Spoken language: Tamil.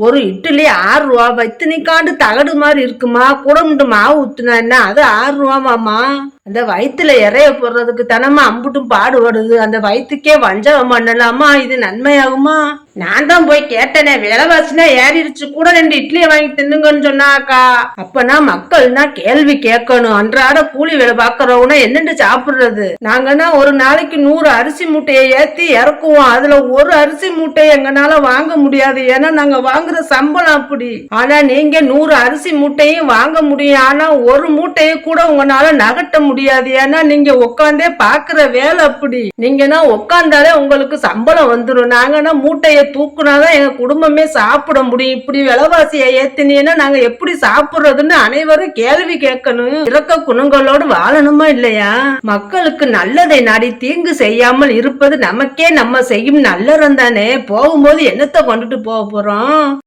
ஒரு இட்லி 6 ரூபா. வயிற்றுனிக்காண்டு தகடு மாதிரி இருக்குமா? குடமுண்டு மாவு ஊத்துனா என்ன அது 6 ரூபாமாமா? அந்த வயிற்றுல இறைய போடுறதுக்கு தானமா அம்புட்டும் பாடுபடுது. அந்த வயிற்றுக்கே வஞ்சகம் பண்ணலாமா? இது நன்மையாகுமா? நான் தான் போய் கேட்டேனே, விலைவாசினா ஏறிடுச்சு, கூட 2 இட்லியை வாங்கி தின்னுங்கன்னு சொன்னாக்கா. அப்பனா மக்கள்னா கேள்வி கேட்கணும். அன்றாட கூலி வேலை பாக்குறவனா என்னென்று சாப்பிடுறது? நாங்கன்னா ஒரு நாளைக்கு 100 அரிசி மூட்டையை ஏத்தி இறக்குவோம். அதுல ஒரு அரிசி மூட்டையை எங்கனால வாங்க முடியாது. ஏன்னா நாங்க வாங்குற சம்பளம் அப்படி. ஆனா நீங்க 100 அரிசி மூட்டையும் வாங்க முடியும். ஆனா ஒரு மூட்டையை கூட உங்களால நகட்ட முடியாது. ஏன்னா நீங்க உட்காந்தே பாக்குற வேலை அப்படி. நீங்கன்னா உட்காந்தாலே உங்களுக்கு சம்பளம் வந்துடும். நாங்கன்னா மூட்டையை தூக்குனாதான் எங்க குடும்பமே சாப்பிட முடியும். இப்படி விலைவாசியை ஏத்தினீங்கன்னா நாங்க எப்படி சாப்பிடுறதுன்னு அனைவரும் கேள்வி கேட்கணும். இறக்க குணங்களோடு வாழணுமா இல்லையா? மக்களுக்கு நல்லதை நாடி தீங்கு செய்யாமல் இருப்பது நமக்கே நம்ம செய்யும் நல்லறம் தானே. போகும்போது என்னத்தை கொண்டுட்டு போக போறோம்?